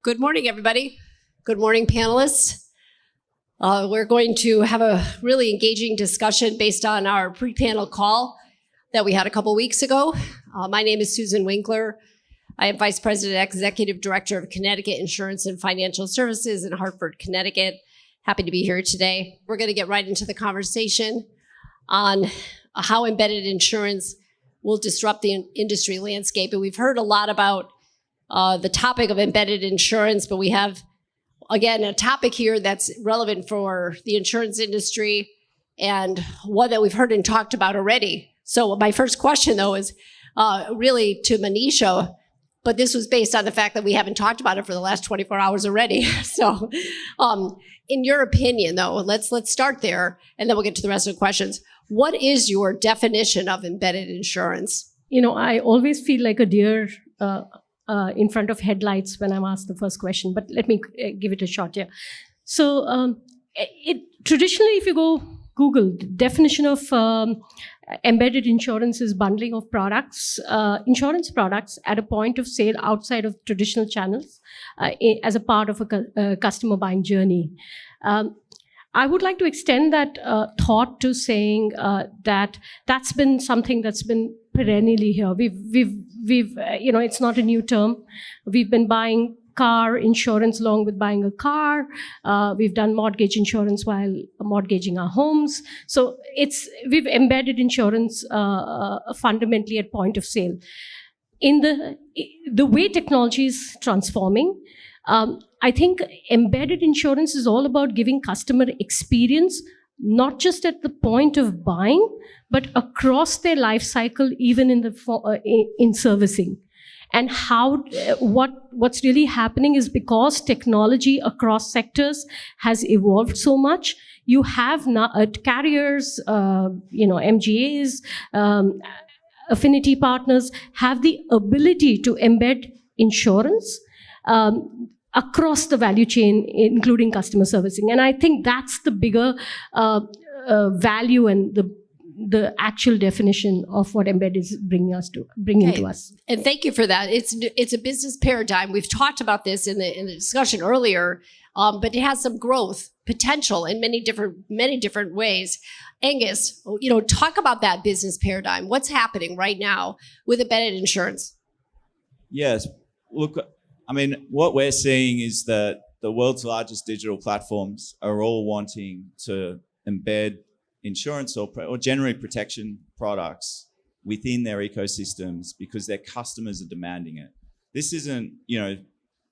Good morning, everybody. Good morning, panelists. We're going to have a really engaging discussion based on our pre-panel call that we had a couple weeks ago. My name is Susan Winkler. I am Vice President, Executive Director of Connecticut Insurance and Financial Services in Hartford, Connecticut. Happy to be here today. We're going to get right into the conversation on how embedded insurance will disrupt the industry landscape. And we've heard a lot about the topic of embedded insurance, but we have, again, a topic here that's relevant for the insurance industry and one that we've heard and talked about already. So my first question, though, is really to Manisha, but this was based on the fact that we haven't talked about it for the last 24 hours already. So in your opinion, though, let's start there, and then we'll get to the rest of the questions. What is your definition of embedded insurance? You know, I always feel like a deer in front of headlights when I'm asked the first question, but let me give it a shot here. So traditionally, if you go Google, the definition of embedded insurance is bundling of products, insurance products at a point of sale outside of traditional channels as a part of a customer buying journey. I would like to extend that thought to saying that that's been something that's been perennially here. We've it's not a new term. We've been buying car insurance along with buying a car. We've done mortgage insurance while mortgaging our homes. So we've embedded insurance fundamentally at point of sale. In the way technology is transforming, I think embedded insurance is all about giving customer experience, not just at the point of buying, but across their life cycle, even in servicing. And what's really happening is because technology across sectors has evolved so much, you have now carriers, MGAs, affinity partners have the ability to embed insurance across the value chain, including customer servicing. And I think that's the bigger value and the actual definition of what embedded is bringing to us. And thank you for that. It's a business paradigm. We've talked about this in the discussion earlier, but it has some growth potential in many different ways. Angus, talk about that business paradigm. What's happening right now with embedded insurance? Yes. Look, I mean, what we're seeing is that the world's largest digital platforms are all wanting to embed insurance or generally protection products within their ecosystems because their customers are demanding it. This isn't,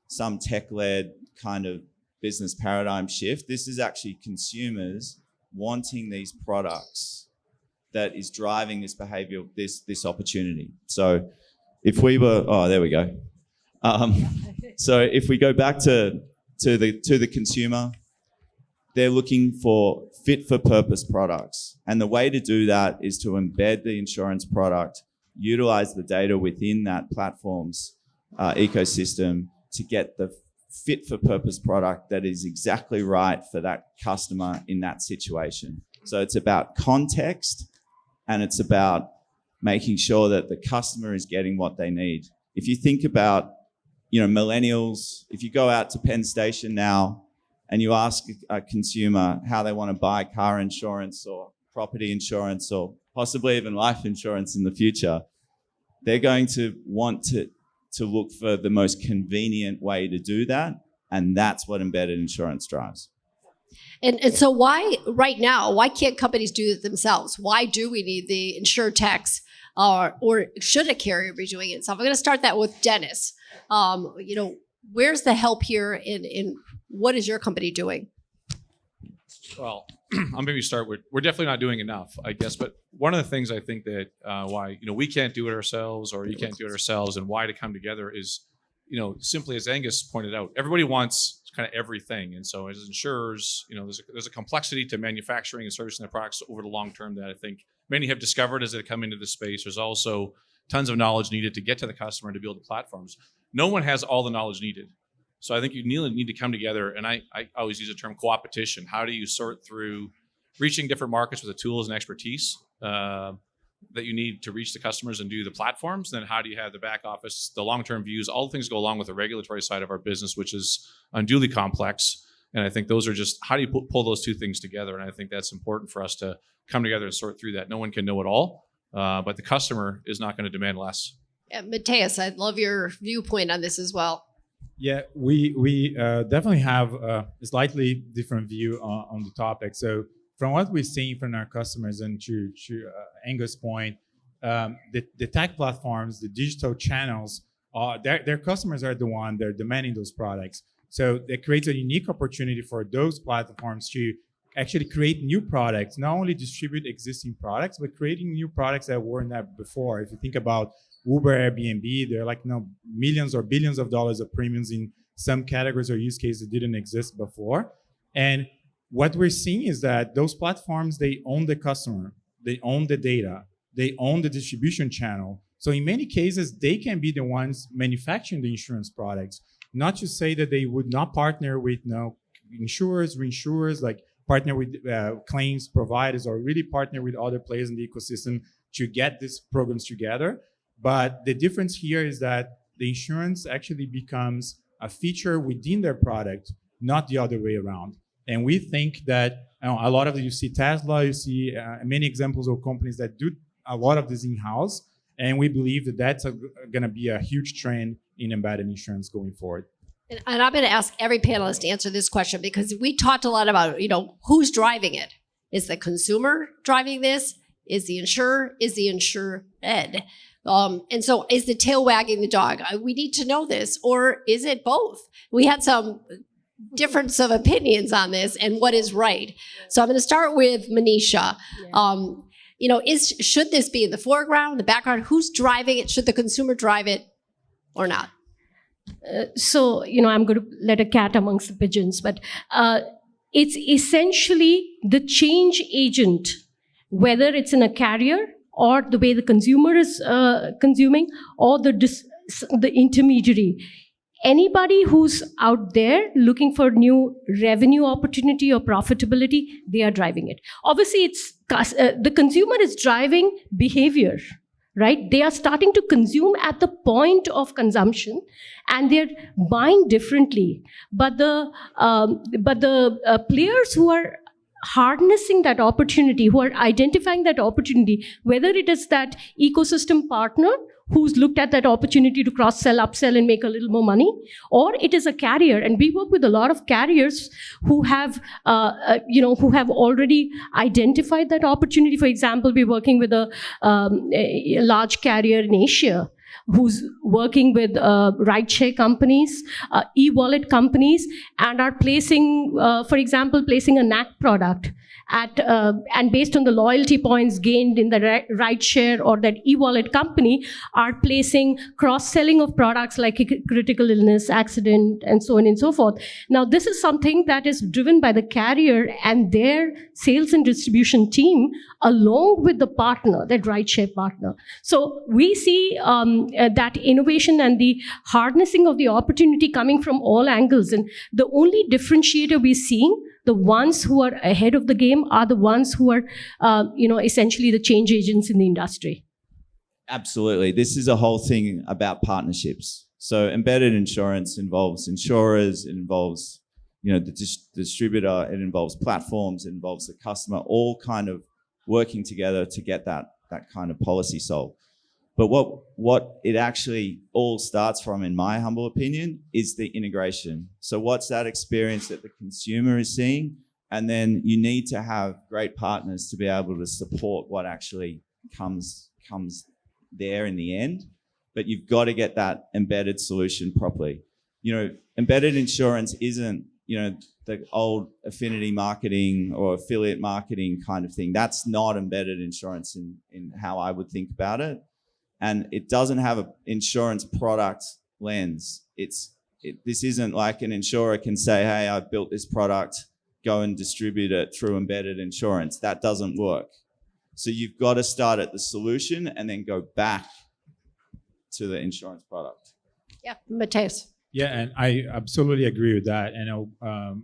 some tech-led kind of business paradigm shift. This is actually consumers wanting these products that is driving this behavior, this opportunity. So if we were, there we go. So if we go back to the consumer, they're looking for fit-for-purpose products. And the way to do that is to embed the insurance product, utilize the data within that platform's ecosystem to get the fit-for-purpose product that is exactly right for that customer in that situation. So it's about context, and it's about making sure that the customer is getting what they need. If you think about, millennials, if you go out to Penn Station now, and you ask a consumer how they want to buy car insurance or property insurance or possibly even life insurance in the future, they're going to want to look for the most convenient way to do that. And that's what embedded insurance drives. And so why can't companies do it themselves? Why do we need the insurtechs or should a carrier be doing it itself? I'm going to start that with Dennis. Where's the help here in what is your company doing? Well, I'll maybe start with, we're definitely not doing enough, I guess. But one of the things I think that why, we can't do it ourselves or you can't do it ourselves and why to come together is, simply as Angus pointed out, everybody wants kind of everything. And so as insurers, there's a complexity to manufacturing and servicing their products over the long term that I think many have discovered as they come into the space. There's also tons of knowledge needed to get to the customer and to build the platforms. No one has all the knowledge needed. So I think you need to come together, and I always use the term co-opetition. How do you sort through reaching different markets with the tools and expertise that you need to reach the customers and do the platforms, then how do you have the back office, the long-term views, all the things go along with the regulatory side of our business, which is unduly complex. And I think those are just, how do you pull those two things together? And I think that's important for us to come together and sort through that. No one can know it all, but the customer is not going to demand less. Yeah, Mateus, I'd love your viewpoint on this as well. Yeah, we definitely have a slightly different view on the topic. So from what we're seeing from our customers, and to Angus' point, the tech platforms, the digital channels, their customers are the one that are demanding those products. So it creates a unique opportunity for those platforms to actually create new products, not only distribute existing products, but creating new products that weren't there before. If you think about Uber, Airbnb, they're like millions or billions of dollars of premiums in some categories or use cases that didn't exist before. And what we're seeing is that those platforms, they own the customer, they own the data, they own the distribution channel. So in many cases, they can be the ones manufacturing the insurance products. Not to say that they would not partner with insurers, reinsurers, like partner with claims providers, or really partner with other players in the ecosystem to get these programs together. But the difference here is that the insurance actually becomes a feature within their product, not the other way around. And we think that a lot of you see Tesla, you see many examples of companies that do a lot of this in-house. And we believe that that's going to be a huge trend in embedded insurance going forward. And I'm going to ask every panelist to answer this question, because we talked a lot about, who's driving it. Is the consumer driving this? Is the insurer? Is the insured? And so is the tail wagging the dog? We need to know this. Or is it both? We had some difference of opinions on this and what is right. So I'm going to start with Manisha. Should this be in the foreground, the background? Who's driving it? Should the consumer drive it or not? So, I'm going to let a cat amongst the pigeons, but it's essentially the change agent, whether it's in a carrier or the way the consumer is consuming, or the intermediary. Anybody who's out there looking for new revenue opportunity or profitability, they are driving it. Obviously, the consumer is driving behavior, right? They are starting to consume at the point of consumption, and they're buying differently. But the players who are harnessing that opportunity, who are identifying that opportunity, whether it is that ecosystem partner who's looked at that opportunity to cross-sell, upsell, and make a little more money, or it is a carrier. And we work with a lot of carriers who have, who have already identified that opportunity. For example, we're working with a large carrier in Asia who's working with rideshare companies, e-wallet companies, and are placing, for example, placing a NAC product and based on the loyalty points gained in the rideshare or that e-wallet company, are placing cross-selling of products like critical illness, accident, and so on and so forth. Now, this is something that is driven by the carrier and their sales and distribution team, along with the partner, that rideshare partner. So we see that innovation and the harnessing of the opportunity coming from all angles. And the only differentiator we're seeing, the ones who are ahead of the game are the ones who are, essentially the change agents in the industry. Absolutely. This is a whole thing about partnerships. So embedded insurance involves insurers, it involves, the distributor, it involves platforms, it involves the customer, all kind of working together to get that kind of policy solved. But what it actually all starts from, in my humble opinion, is the integration. So what's that experience that the consumer is seeing? And then you need to have great partners to be able to support what actually comes there in the end. But you've got to get that embedded solution properly. Embedded insurance isn't, the old affinity marketing or affiliate marketing kind of thing. That's not embedded insurance in how I would think about it. And it doesn't have an insurance product lens. This isn't like an insurer can say, hey, I've built this product, go and distribute it through embedded insurance. That doesn't work. So you've got to start at the solution and then go back to the insurance product. Yeah, Mateus. Yeah, and I absolutely agree with that. And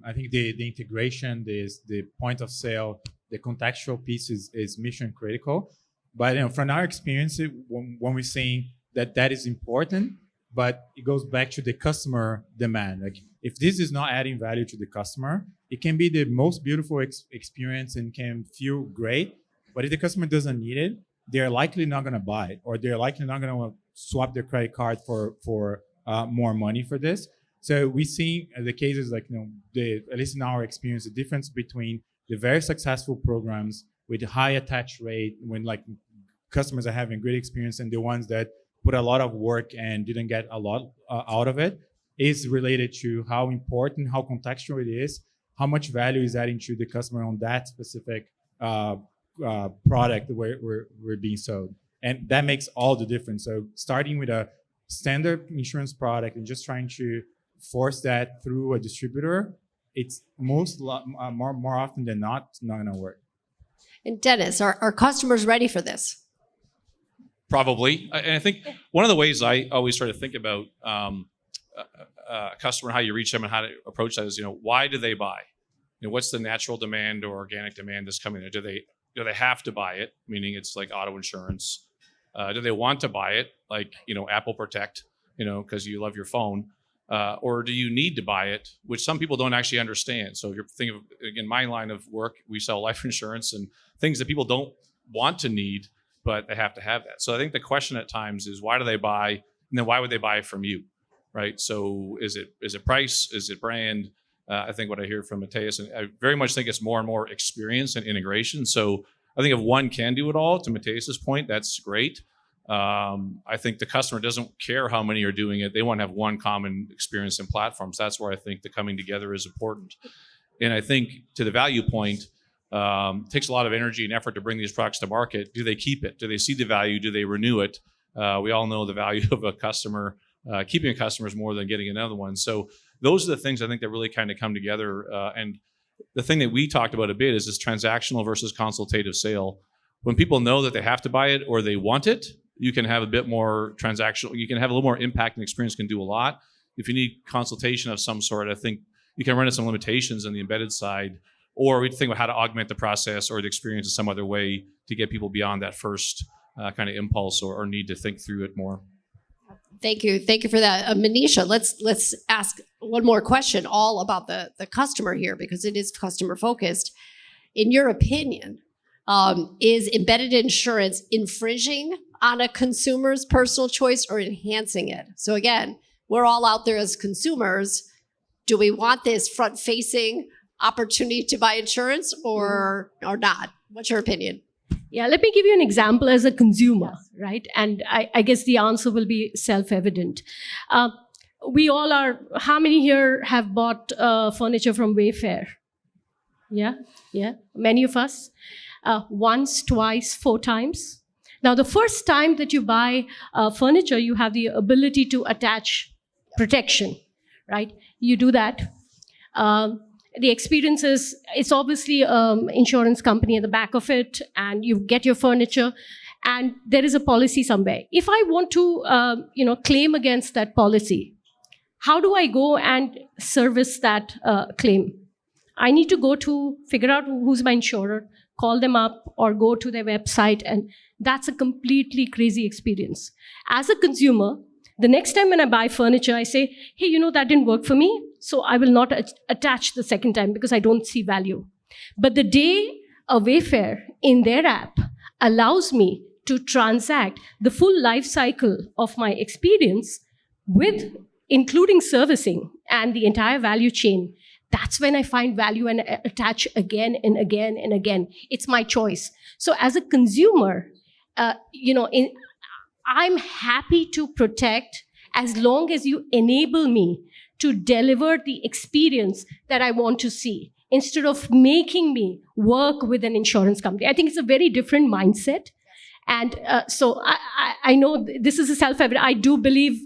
I think the integration, the point of sale, the contextual piece is mission critical. But from our experience, when we're saying that is important, but it goes back to the customer demand. Like if this is not adding value to the customer, it can be the most beautiful experience and can feel great. But if the customer doesn't need it, they're likely not going to buy it, or they're likely not going to swap their credit card for more money for this. So we see the cases like, at least in our experience, the difference between the very successful programs with high attach rate, when like customers are having great experience, and the ones that put a lot of work and didn't get a lot out of it, is related to how important, how contextual it is, how much value is adding to the customer on that specific product where we're being sold. And that makes all the difference. So starting with a standard insurance product and just trying to force that through a distributor, it's more often than not going to work. And Dennis, are customers ready for this? Probably. And I think one of the ways I always try to think about a customer, how you reach them and how to approach that is, why do they buy? What's the natural demand or organic demand that's coming there? Do they have to buy it? Meaning it's like auto insurance. Do they want to buy it? Like, Apple Protect, because you love your phone. Or do you need to buy it, which some people don't actually understand. So if you're thinking of, again, my line of work, we sell life insurance and things that people don't want to need, but they have to have that. So I think the question at times is, why do they buy? And then why would they buy from you, right? So is it price? Is it brand? I think what I hear from Mateus, and I very much think it's more and more experience and integration. So I think if one can do it all, to Mateus's point, that's great. I think the customer doesn't care how many are doing it. They want to have one common experience and platforms. That's where I think the coming together is important. And I think to the value point, it takes a lot of energy and effort to bring these products to market. Do they keep it? Do they see the value? Do they renew it? We all know the value of a customer. Keeping a customer is more than getting another one. So those are the things I think that really kind of come together. And the thing that we talked about a bit is this transactional versus consultative sale. When people know that they have to buy it or they want it, you can have a bit more transactional. You can have a little more impact, and experience can do a lot. If you need consultation of some sort, I think you can run into some limitations on the embedded side, or we think about how to augment the process or the experience in some other way to get people beyond that first kind of impulse or need to think through it more. Thank you for that, Manisha. Let's ask one more question, all about the customer here, because it is customer focused. In your opinion, is embedded insurance infringing on a consumer's personal choice or enhancing it? So again, we're all out there as consumers. Do we want this front-facing opportunity to buy insurance or not? What's your opinion? Yeah, let me give you an example as a consumer, right? And I guess the answer will be self-evident. We all are, how many here have bought furniture from Wayfair? Yeah, many of us. Once, twice, 4 times. Now, the first time that you buy furniture, you have the ability to attach protection, right? You do that. The experience is, it's obviously insurance company at the back of it, and you get your furniture, and there is a policy somewhere. If I want to, claim against that policy, how do I go and service that claim? I need to go to figure out who's my insurer, call them up, or go to their website, and that's a completely crazy experience. As a consumer, the next time when I buy furniture, I say, hey, that didn't work for me, so I will not attach the second time because I don't see value. But the day a Wayfair in their app allows me to transact the full life cycle of my experience with including servicing and the entire value chain, that's when I find value and attach again and again and again. It's my choice. So as a consumer, I'm happy to protect as long as you enable me to deliver the experience that I want to see, instead of making me work with an insurance company. I think it's a very different mindset. And so I know this is a self-evident. I do believe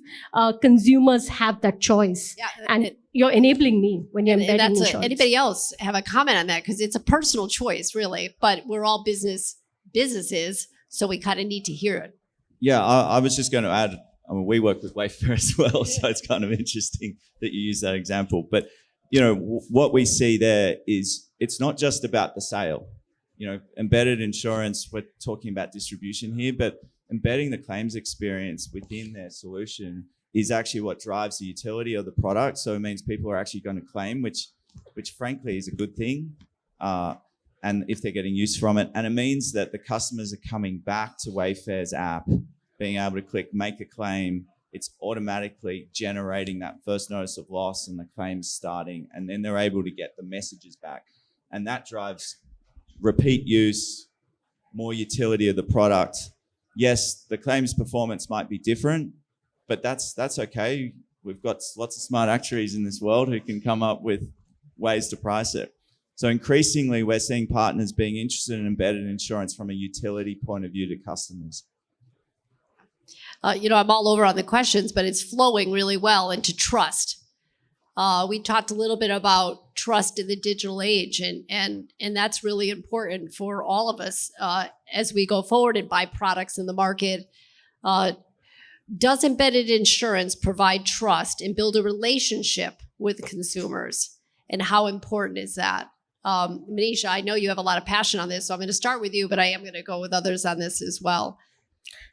consumers have that choice. Yeah, and you're enabling me when you're embedding insurance. Anybody else have a comment on that? Because it's a personal choice, really. But we're all businesses, so we kind of need to hear it. Yeah, I was just going to add, we work with Wayfair as well, so it's kind of interesting that you use that example. But, what we see there is it's not just about the sale. embedded insurance, we're talking about distribution here, but embedding the claims experience within their solution is actually what drives the utility of the product. So it means people are actually going to claim, which frankly is a good thing. And if they're getting use from it, and it means that the customers are coming back to Wayfair's app, being able to click make a claim. It's automatically generating that first notice of loss and the claims starting, and then they're able to get the messages back. And that drives repeat use, more utility of the product. Yes, the claims performance might be different, but that's okay. We've got lots of smart actuaries in this world who can come up with ways to price it. So increasingly, we're seeing partners being interested in embedded insurance from a utility point of view to customers. I'm all over on the questions, but it's flowing really well into trust. We talked a little bit about trust in the digital age, and that's really important for all of us as we go forward and buy products in the market. Does embedded insurance provide trust and build a relationship with consumers? And how important is that? Manisha, I know you have a lot of passion on this, so I'm going to start with you, but I am going to go with others on this as well.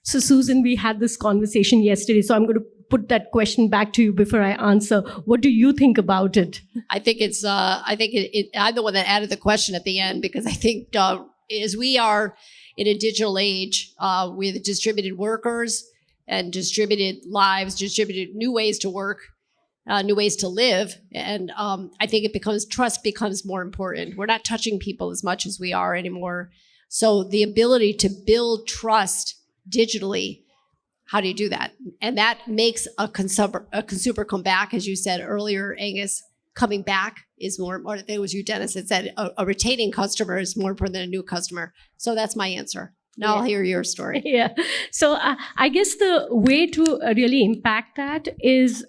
So Susan, we had this conversation yesterday, so I'm going to put that question back to you before I answer. What do you think about it? I think I'm the one that added the question at the end, because I think as we are in a digital age with distributed workers and distributed lives, distributed new ways to work, new ways to live, and I think trust becomes more important. We're not touching people as much as we are anymore. So the ability to build trust digitally, how do you do that? And that makes a consumer come back, as you said earlier, Angus. Coming back is more important. I think it was you, Dennis, that said a retaining customer is more important than a new customer. So that's my answer. Now I'll hear your story. Yeah. So I guess the way to really impact that is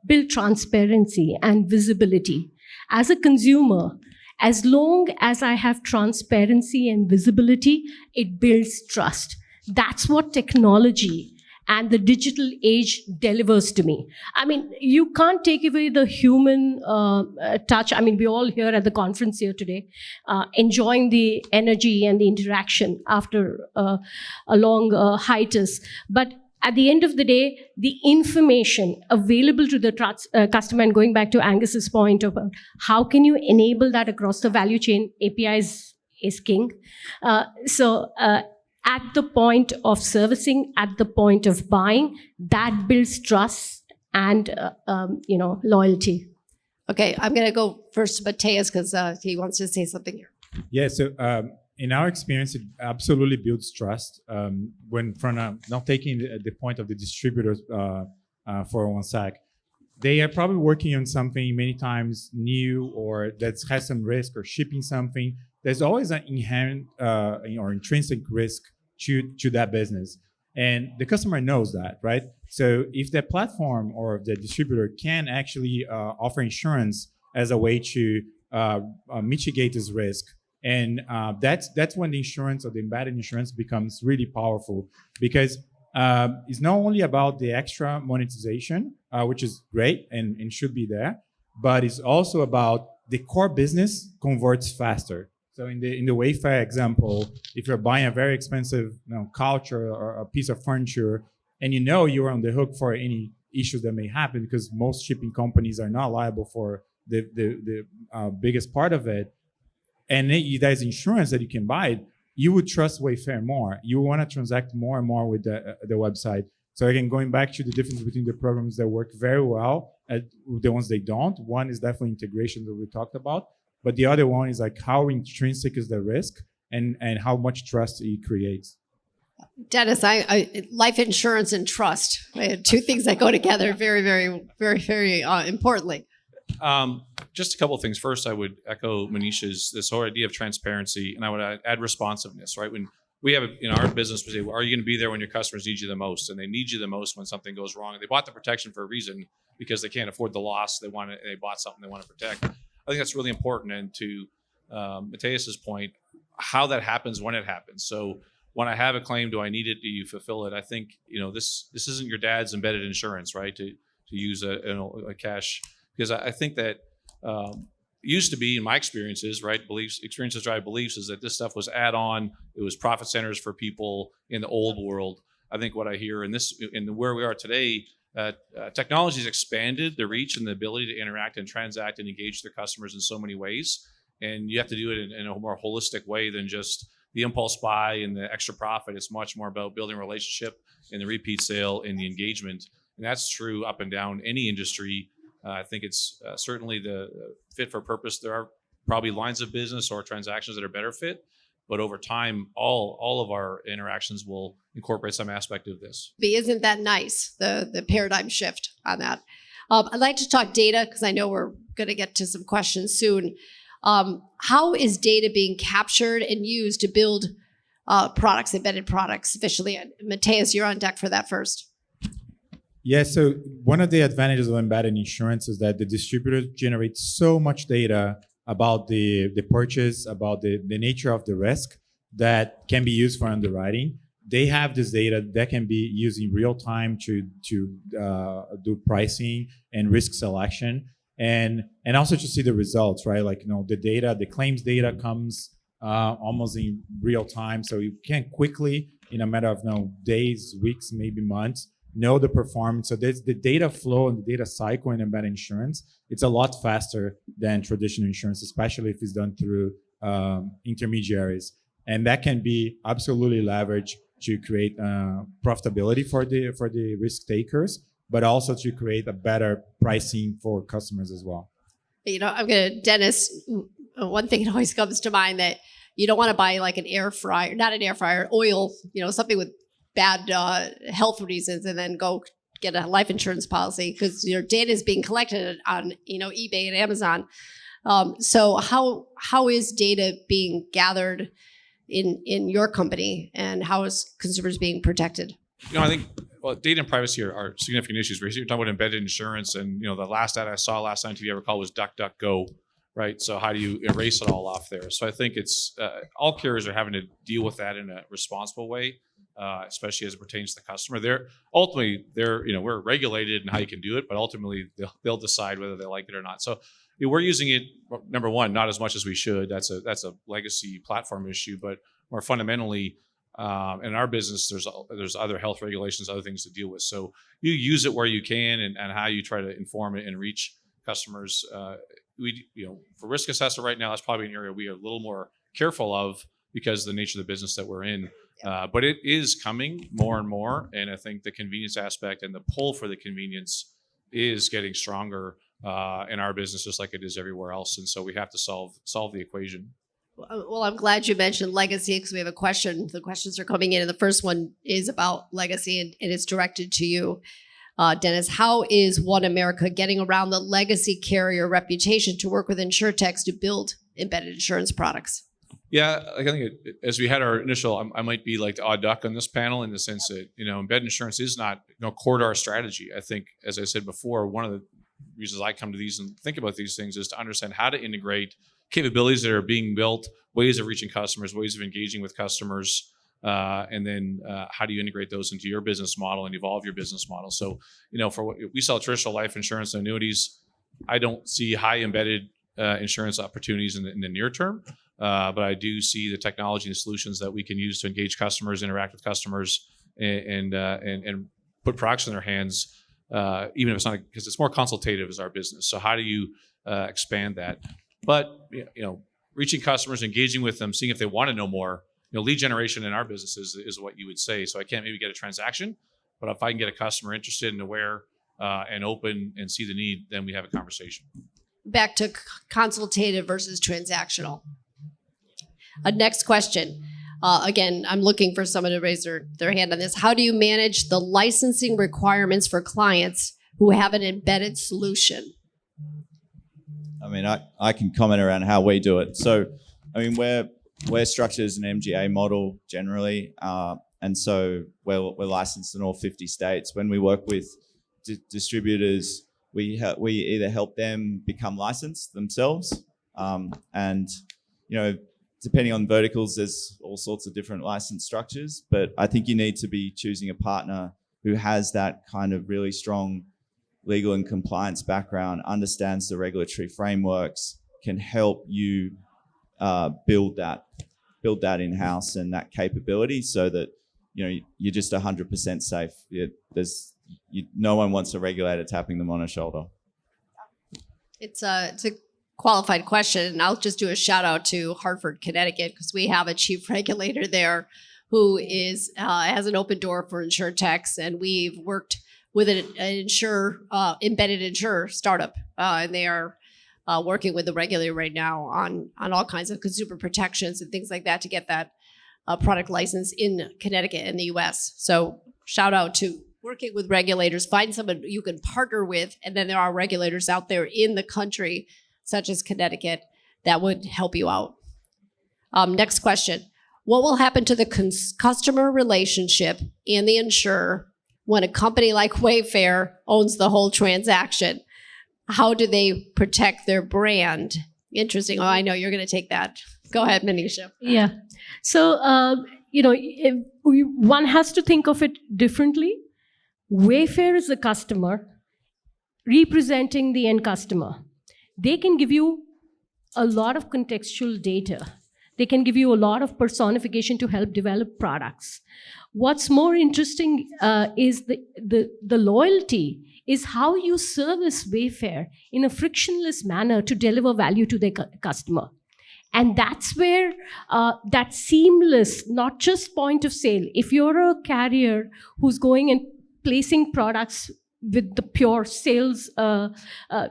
build transparency and visibility. As a consumer, as long as I have transparency and visibility, it builds trust. That's what technology and the digital age delivers to me. I mean, you can't take away the human touch. I mean, we're all here at the conference here today, enjoying the energy and the interaction after a long hiatus. But at the end of the day, the information available to the customer, and going back to Angus's point about how can you enable that across the value chain, APIs is king. At the point of servicing, at the point of buying, that builds trust and loyalty. Okay, I'm going to go first to Mateus because he wants to say something here. Yeah, so in our experience, it absolutely builds trust. When from not taking the point of the distributors for one sec, they are probably working on something many times new or that has some risk or shipping something. There's always an inherent or intrinsic risk to that business. And the customer knows that, right? So if the platform or the distributor can actually offer insurance as a way to mitigate this risk, and that's when the insurance or the embedded insurance becomes really powerful, because it's not only about the extra monetization, which is great and should be there, but it's also about the core business converts faster. So in the Wayfair example, if you're buying a very expensive couch or a piece of furniture, and you're on the hook for any issues that may happen, because most shipping companies are not liable for the biggest part of it, and there's insurance that you can buy, you would trust Wayfair more. You want to transact more and more with the website. So again, going back to the difference between the programs that work very well and the ones they don't, one is definitely integration that we talked about. But the other one is like how intrinsic is the risk and how much trust it creates. Dennis, life insurance and trust, two things that go together very, very, very, very importantly. Just a couple of things. First, I would echo Manisha's this whole idea of transparency, and I would add responsiveness. Right, when we have in our business, we say, well, "Are you going to be there when your customers need you the most?" And they need you the most when something goes wrong. They bought the protection for a reason, because they can't afford the loss. They bought something they want to protect. I think that's really important. And to Mateus's point, how that happens when it happens. So when I have a claim, do I need it? Do you fulfill it? I think this isn't your dad's embedded insurance, right? To use a cash, because I think that used to be, in my experiences, right? Experiences drive beliefs, is that this stuff was add-on. It was profit centers for people in the old world. I think what I hear in where we are today, technology has expanded the reach and the ability to interact and transact and engage their customers in so many ways. And you have to do it in a more holistic way than just the impulse buy and the extra profit. It's much more about building a relationship and the repeat sale and the engagement. And that's true up and down any industry. I think it's certainly the fit for purpose. There are probably lines of business or transactions that are better fit, but over time, all of our interactions will incorporate some aspect of this. Isn't that nice, the paradigm shift on that? I'd like to talk data because I know we're going to get to some questions soon. How is data being captured and used to build products, embedded products efficiently? Mateus, you're on deck for that first. Yeah, so one of the advantages of embedded insurance is that the distributor generates so much data about the purchase, about the nature of the risk that can be used for underwriting. They have this data that can be used in real time to do pricing and risk selection, and also to see the results, right? Like, the data, the claims data comes almost in real time, so you can quickly, in a matter of days, weeks, maybe months, know the performance. So there's the data flow and the data cycle in embedded insurance. It's a lot faster than traditional insurance, especially if it's done through intermediaries. And that can be absolutely leveraged to create profitability for the risk takers, but also to create a better pricing for customers as well. Dennis, one thing that always comes to mind that you don't want to buy like oil, something with bad health reasons, and then go get a life insurance policy because your data is being collected on eBay and Amazon. So how is data being gathered in your company, and how is consumers being protected? I think data and privacy are significant issues. You're talking about embedded insurance, and the last ad I saw last night, if you ever recall, was DuckDuckGo, right? So how do you erase it all off there? So I think it's all carriers are having to deal with that in a responsible way. Especially as it pertains to the customer. We're regulated in how you can do it, but ultimately they'll decide whether they like it or not. So we're using it, number one, not as much as we should. That's a legacy platform issue, but more fundamentally, in our business, there's other health regulations, other things to deal with. So you use it where you can, and how you try to inform it and reach customers. For risk assessment right now, that's probably an area we are a little more careful of because of the nature of the business that we're in. But it is coming more and more, and I think the convenience aspect and the pull for the convenience is getting stronger in our business, just like it is everywhere else. And so we have to solve the equation. Well, I'm glad you mentioned legacy because we have a question. The questions are coming in, and the first one is about legacy, and it's directed to you, Dennis. How is One America getting around the legacy carrier reputation to work with insurtechs to build embedded insurance products? Yeah, I think as we had our initial, I might be like the odd duck on this panel in the sense that, embedded insurance is not core to our strategy. I think, as I said before, one of the reasons I come to these and think about these things is to understand how to integrate capabilities that are being built, ways of reaching customers, ways of engaging with customers, and then how do you integrate those into your business model and evolve your business model? So, for what we sell traditional life insurance and annuities, I don't see high embedded insurance opportunities in the near term. But I do see the technology and solutions that we can use to engage customers, interact with customers, and put products in their hands, even if it's not, because it's more consultative as our business. So how do you expand that? But reaching customers, engaging with them, seeing if they want to know more. Lead generation in our business is what you would say. So I can't maybe get a transaction, but if I can get a customer interested and aware and open and see the need, then we have a conversation. Back to consultative versus transactional. Next question. Again, I'm looking for someone to raise their hand on this. How do you manage the licensing requirements for clients who have an embedded solution? I can comment around how we do it. So, we're structured as an MGA model generally, and so we're licensed in all 50 states. When we work with distributors, we either help them become licensed themselves, and depending on verticals, there's all sorts of different license structures, but I think you need to be choosing a partner who has that kind of really strong legal and compliance background, understands the regulatory frameworks, can help you build that in-house and that capability, so that you're just 100% safe. No one wants a regulator tapping them on a shoulder. It's a qualified question, and I'll just do a shout out to Hartford, Connecticut, because we have a chief regulator there who has an open door for insurtechs, and we've worked with an embedded insurer startup, and they are working with the regulator right now on all kinds of consumer protections and things like that to get that product license in Connecticut and the U.S. So shout out to working with regulators. Find someone you can partner with, and then there are regulators out there in the country, such as Connecticut, that would help you out. Next question. What will happen to the customer relationship and the insurer when a company like Wayfair owns the whole transaction? How do they protect their brand? Interesting. Oh, I know you're going to take that. Go ahead, Manisha. Yeah. So, one has to think of it differently. Wayfair is the customer representing the end customer. They can give you a lot of contextual data. They can give you a lot of personification to help develop products. What's more interesting is the loyalty is how you service Wayfair in a frictionless manner to deliver value to their customer. And that's where that seamless, not just point of sale. If you're a carrier who's going and placing products with the pure sales,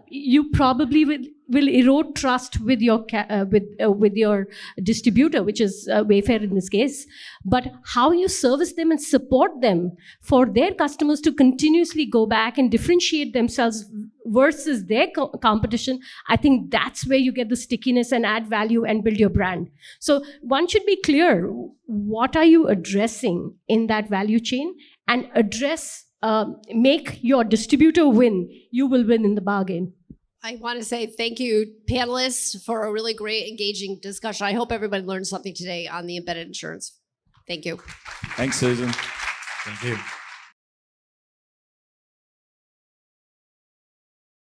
you probably will erode trust with your with your distributor, which is Wayfair in this case. But how you service them and support them for their customers to continuously go back and differentiate themselves versus their competition, I think that's where you get the stickiness and add value and build your brand. So one should be clear, what are you addressing in that value chain, and make your distributor win, you will win in the bargain. I want to say thank you, panelists, for a really great, engaging discussion. I hope everybody learned something today on the embedded insurance. Thank you. Thanks, Susan. Thank you.